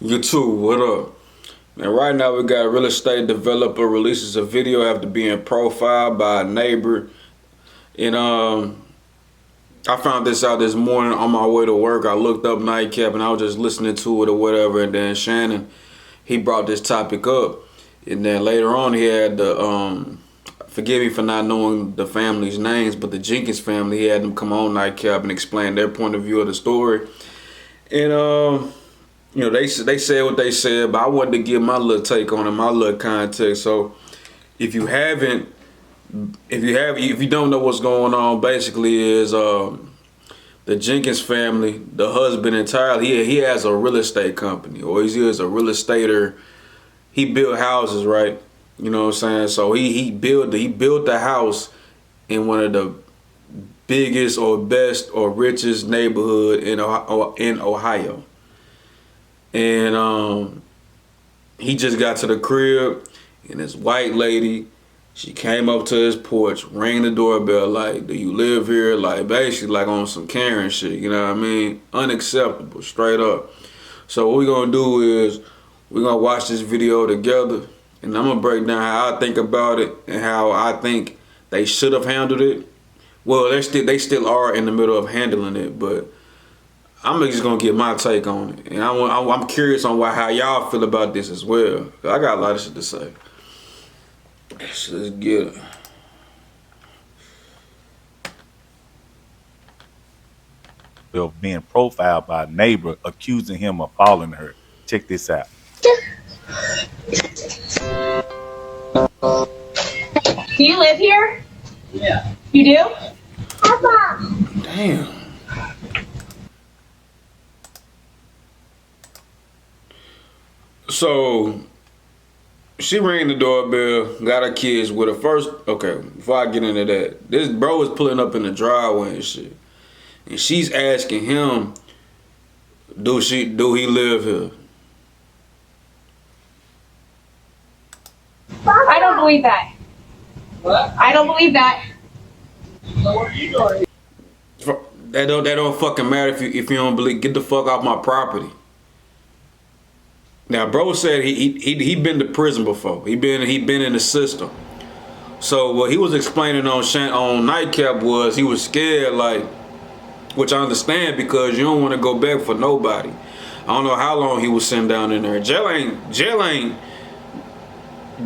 You too, what up? Man, right now we got a real estate developer releases a video after being profiled by a neighbor. And I found this out this morning on my way to work. I looked up Nightcap and I was just listening to it or whatever. And then Shannon, he brought this topic up. And then later on he had the, forgive me for not knowing the family's names, but the Jenkins family, he had them come on Nightcap and explain their point of view of the story. And you know, they said what they said, but I wanted to give my little take on it, my little context. So if you don't know what's going on, basically is the Jenkins family, the husband entirely, he has a real estate company, or he is a real estater. He built houses, right? You know what I'm saying? So he built the house in one of the biggest or best or richest neighborhood in Ohio. And he just got to the crib, and this white lady, she came up to his porch, rang the doorbell like, "Do you live here?" Like, basically like on some Karen shit, you know what I mean? Unacceptable, straight up. So what we're gonna do is we're gonna watch this video together, and I'm gonna break down how I think about it and how I think they should have handled it. Well, they still are in the middle of handling it, but I'm just gonna get my take on it, and I'm curious on how y'all feel about this as well. I got a lot of shit to say. So let's get it. Of being profiled by a neighbor accusing him of following her. Check this out. Do you live here? Yeah. You do? Papa. Damn. So she rang the doorbell, got her kids with her first. Okay, before I get into that, this bro was pulling up in the driveway and shit, and she's asking him, do he live here? I don't believe that. What? I don't believe that. So what are you doing? That don't fucking matter if you don't believe. Get the fuck off my property. Now, bro said he been to prison before. He been in the system. So what he was explaining on Nightcap was he was scared, like, which I understand because you don't want to go back for nobody. I don't know how long he was sitting down in there. Jail ain't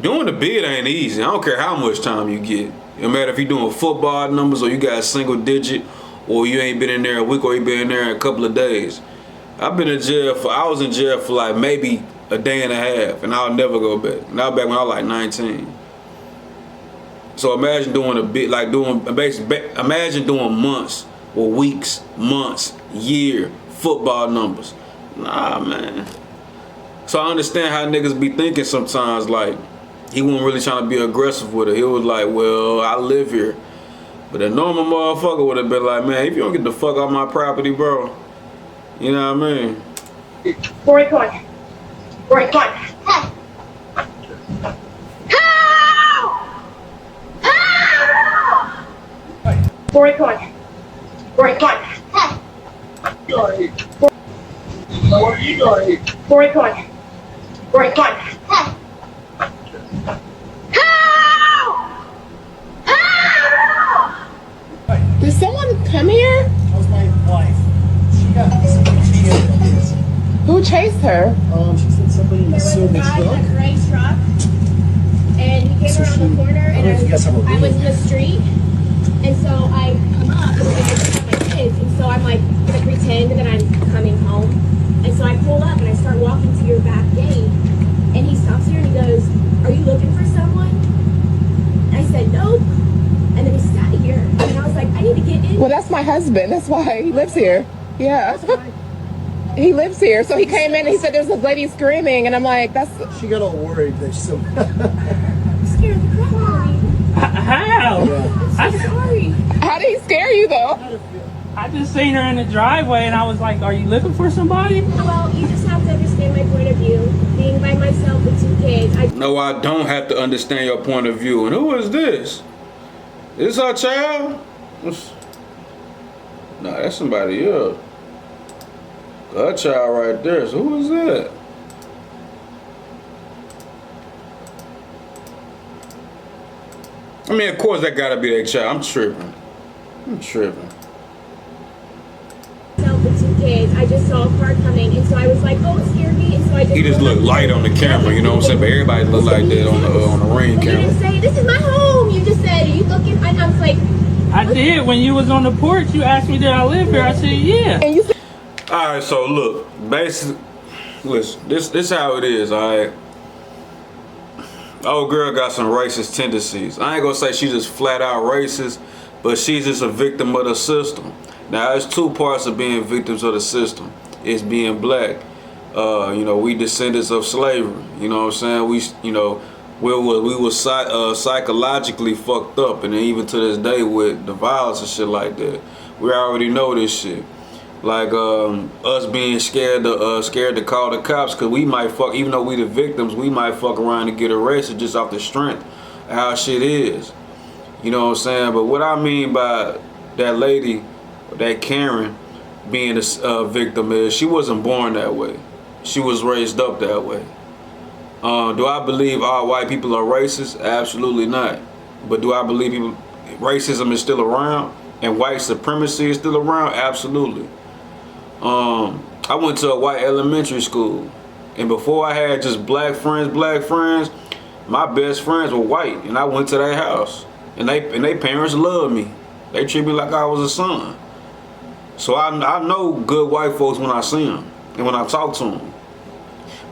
doing the bid ain't easy. I don't care how much time you get. No matter if you're doing football numbers or you got a single digit, or you ain't been in there a week or you been in there a couple of days. I was in jail for like maybe a day and a half, and I'll never go back. And I was back when I was like 19. So imagine doing imagine doing months or weeks, months, year, football numbers. Nah, man. So I understand how niggas be thinking sometimes, like, he wasn't really trying to be aggressive with it. He was like, well, I live here. But a normal motherfucker would have been like, man, if you don't get the fuck off my property, bro, you know what I mean? Rory, come on. Rory, come on. Help! Help! Rory, come on. Rory, come on. Help! So what are you doing? Rory, come on. Rory, come on. Help! Did someone come here? That was my wife. She got cheated with this. Who chased her? She said somebody in the There was a service guy in a truck. gray truck, and he came So around the corner, I don't know if you guys have a and I was in video. the street, and so I come up, and I just have my kids, and so I'm like, gonna pretend that I'm coming home, and so I pull up, and I start walking to your back gate, and he stops here, and he goes, "Are you looking for someone?" And I said, "Nope," and then he sat here, and I was like, "I need to get in." Well, that's my husband. That's why he lives here. Yeah. He lives here. So he came in and he said there's a lady screaming, and I'm like, that's... She got all worried that some. I'm scared the crap out of me. How? I'm so sorry. How did he scare you, though? I just seen her in the driveway and I was like, are you looking for somebody? Well, you just have to understand my point of view. Being by myself with 2 kids, No, I don't have to understand your point of view. And who is this? Is this our child? Nah, that's somebody else. That child right there. So who is that? I mean, of course, that gotta be their child. I'm tripping. With two kids, I just saw a car coming, and so I was like, "Oh, it scared me." And so I just He just looked light on the camera, you know what I'm saying? But everybody look like that on the ring But you camera. didn't say, "This is my home." You just said, "Are you looking?" And I was like, I did. When you was on the porch, you asked me, did I live here? I said, yeah. And you said, All right, so look, basically, listen, this how it is, all right? Old girl got some racist tendencies. I ain't gonna say she's just flat out racist, but she's just a victim of the system. Now, there's two parts of being victims of the system. It's being black. You know, we descendants of slavery. You know what I'm saying? We were psychologically fucked up, and even to this day with the violence and shit like that. We already know this shit. Like us being scared to call the cops, cause we might fuck, even though we the victims, we might fuck around and get arrested just off the strength of how shit is. You know what I'm saying? But what I mean by that lady, that Karen, being a victim is she wasn't born that way. She was raised up that way. Do I believe all white people are racist? Absolutely not. But do I believe racism is still around and white supremacy is still around? Absolutely. I went to a white elementary school, and before I had just black friends, my best friends were white, and I went to their house, and they parents loved me. They treat me like I was a son. So I know good white folks when I see them and when I talk to them.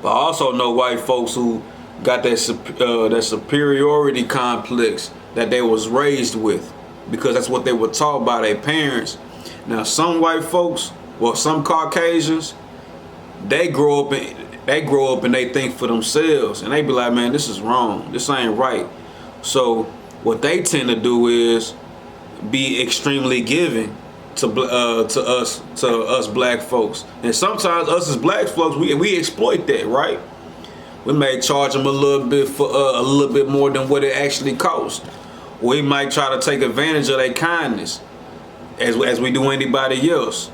But I also know white folks who got that superiority complex that they was raised with, because that's what they were taught by their parents. Now some white folks, well, some Caucasians, they grow up and they think for themselves, and they be like, man, this is wrong, this ain't right. So what they tend to do is be extremely giving to us black folks, and sometimes us as black folks, we exploit that, right? We may charge them a little bit for a little bit more than what it actually costs. We might try to take advantage of their kindness, as we do anybody else,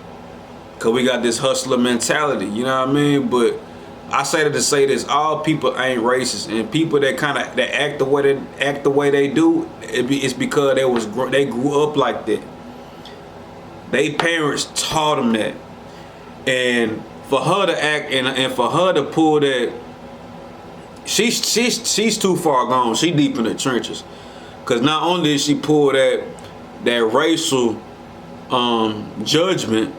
cause we got this hustler mentality, you know what I mean? But I say that to say this: all people ain't racist, and people that act the way they do, it's because they grew up like that. They parents taught them that, and for her to act and for her to pull that, she's too far gone. She deep in the trenches, cause not only did she pull that racial judgment,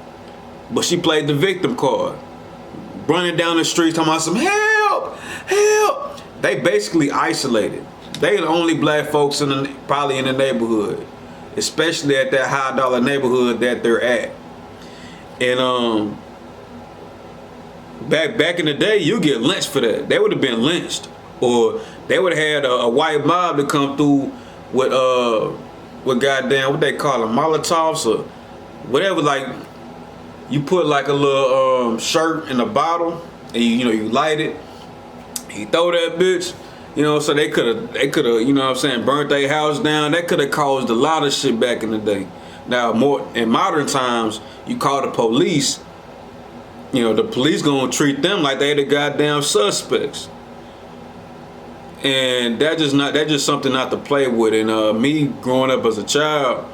but she played the victim card, running down the streets talking about some help. They basically isolated. They the only black folks probably in the neighborhood, especially at that high dollar neighborhood that they're at. And back in the day, you get lynched for that. They would have been lynched, or they would have had a white mob to come through with goddamn, what they call them, Molotovs or whatever. Like, you put like a little shirt in a bottle, and you light it, you throw that bitch. So they could have, you know what I'm saying, burnt their house down. That could have caused a lot of shit back in the day. Now, more in modern times, you call the police, the police gonna treat them like they the goddamn suspects. And that's just something not to play with. And me growing up as a child,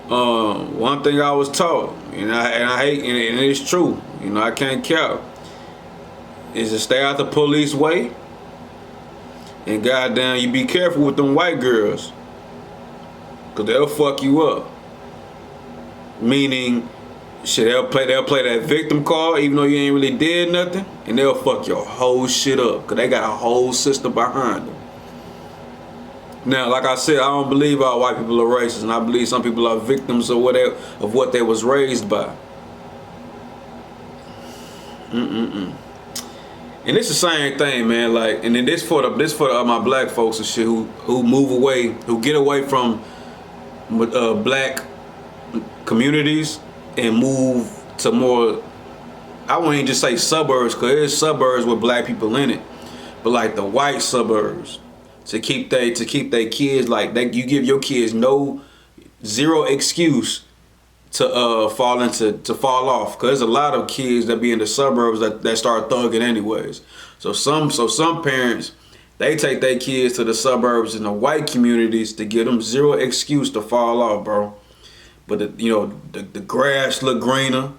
one thing I was taught, and I hate, and it's true, I can't count, is to stay out the police way. And goddamn, you be careful with them white girls, cause they'll fuck you up. Meaning, shit, they'll play that victim card, even though you ain't really did nothing, and they'll fuck your whole shit up, cause they got a whole system behind them. Now, like I said, I don't believe all white people are racist, and I believe some people are victims of what they was raised by. And it's the same thing, man. Like, and then this for my black folks and shit who move away, who get away from black communities and move to more, I won't even just say suburbs, cause there's suburbs with black people in it, but like the white suburbs, to keep their kids, like you give your kids zero excuse to fall off, cause there's a lot of kids that be in the suburbs that start thugging anyways. So some parents, They take their kids to the suburbs and the white communities to give them zero excuse to fall off, bro. But the grass look greener.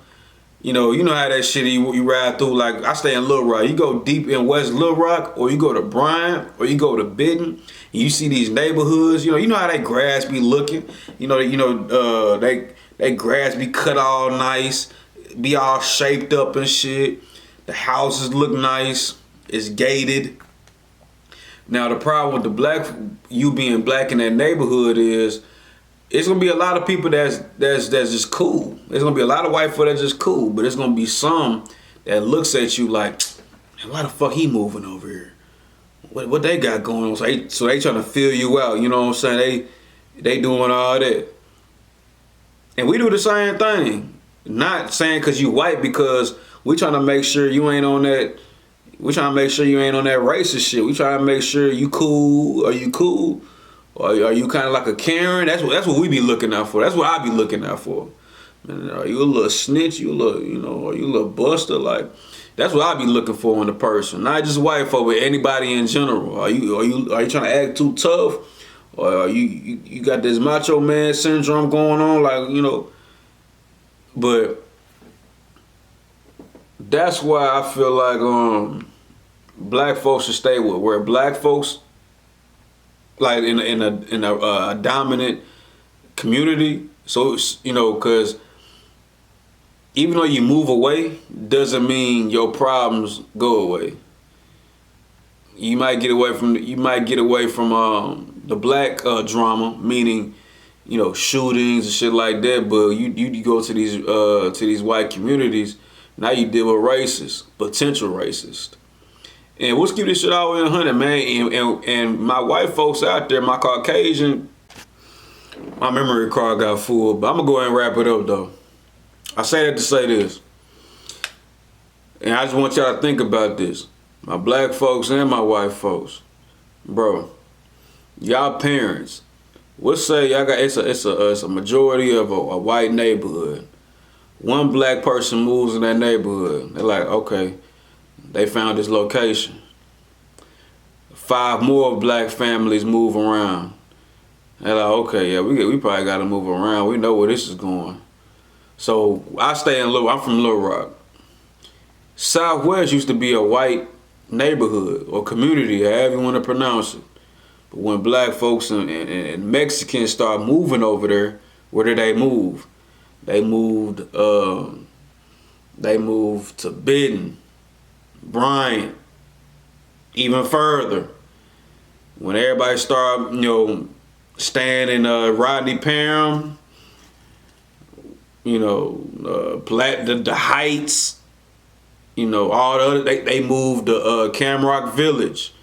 You know how that shit you ride through. Like I stay in Little Rock. You go deep in West Little Rock, or you go to Bryant, or you go to Benton, and you see these neighborhoods. You know how that grass be looking. They grass be cut all nice, be all shaped up and shit. The houses look nice. It's gated. Now the problem with you being black in that neighborhood is, it's gonna be a lot of people that's just cool. There's gonna be a lot of white folk that's just cool, but it's gonna be some that looks at you like, why the fuck he moving over here? What they got going on? So they trying to fill you out. You know what I'm saying? They doing all that, and we do the same thing. Not saying because you white, because we trying to make sure you ain't on that. We trying to make sure you ain't on that racist shit. We trying to make sure you cool. Are you cool? Or are you kind of like a Karen? That's what we be looking out for. That's what I be looking out for. Man, are you a little snitch? Are you a little buster? Like, that's what I be looking for in a person. Not just white folk, but anybody in general. Are you trying to act too tough? Or are you got this macho man syndrome going on? Like, but that's why I feel like black folks should stay with where black folks, like in a dominant community. So because even though you move away, doesn't mean your problems go away. You might get away from the black drama, meaning shootings and shit like that. But you go to these white communities, now you deal with racists, potential racists. And let's keep this shit all the way in 100, man. And my white folks out there, my Caucasian, my memory card got full. But I'm going to go ahead and wrap it up, though. I say that to say this. And I just want y'all to think about this. My black folks and my white folks. Bro, y'all parents, let's say y'all got, it's a majority of a white neighborhood. One black person moves in that neighborhood. They're like, okay, they found this location. 5 more black families move around. They're like, okay, yeah, we probably got to move around. We know where this is going. So I'm from Little Rock. Southwest used to be a white neighborhood or community, however you want to pronounce it. But when black folks and Mexicans start moving over there, where did they move? They moved to Benton, Bryant, even further. When everybody started, staying in Rodney Parham, the Heights, all the other, they moved to Camrock Village.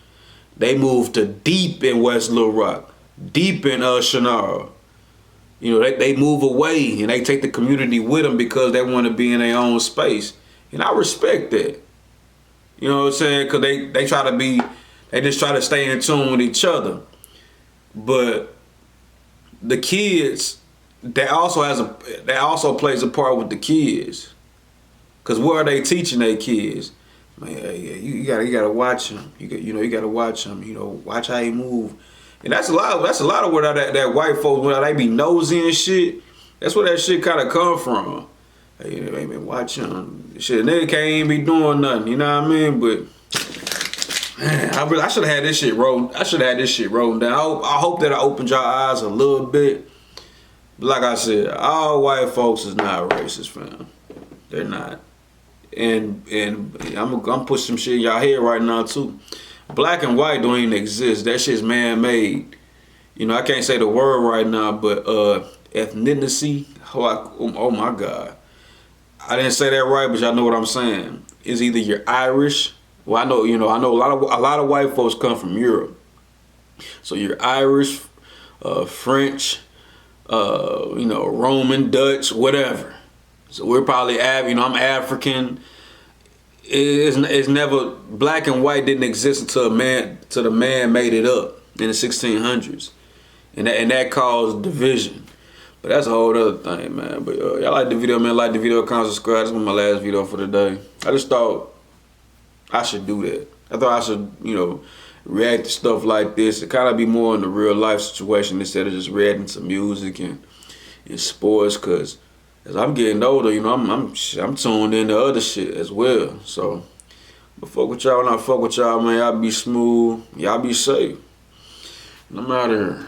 They moved to deep in West Little Rock, deep in Chenard. They move away and they take the community with them because they want to be in their own space. And I respect that. You know what I'm saying? Because they just try to stay in tune with each other. But the kids, that also plays a part with the kids. Because what are they teaching their kids? Man, you gotta watch them. You gotta watch them. Watch how he move. And that's a lot of where that white folks, where they be nosy and shit. That's where that shit kind of come from. Hey, man, watch him. Shit, nigga can't even be doing nothing. You know what I mean? But man, I should have had this shit rolling. I should have had this shit rolling down. I hope that I opened your eyes a little bit. But like I said, all white folks is not racist, fam. They're not. And I'm putting some shit in y'all head right now too. Black and white don't even exist. That shit's man-made. I can't say the word right now, but ethnicity. Oh my God. I didn't say that right, but y'all know what I'm saying. It's either you're Irish. Well, I know a lot of white folks come from Europe. So you're Irish, French, Roman, Dutch, whatever. So we're probably I'm African. It's never, black and white didn't exist until the man made it up in the 1600s, and that caused division. But that's a whole other thing, man. But y'all like the video, man? Like the video, comment, subscribe. This was my last video for the day. I just thought I should do that. I thought I should, react to stuff like this. It kind of be more in the real life situation instead of just reacting to music and sports. Cause as I'm getting older, you know, I'm tuned into other shit as well. So, but fuck with y'all, when I fuck with y'all, man. Y'all be smooth, y'all be safe. And I'm out of here.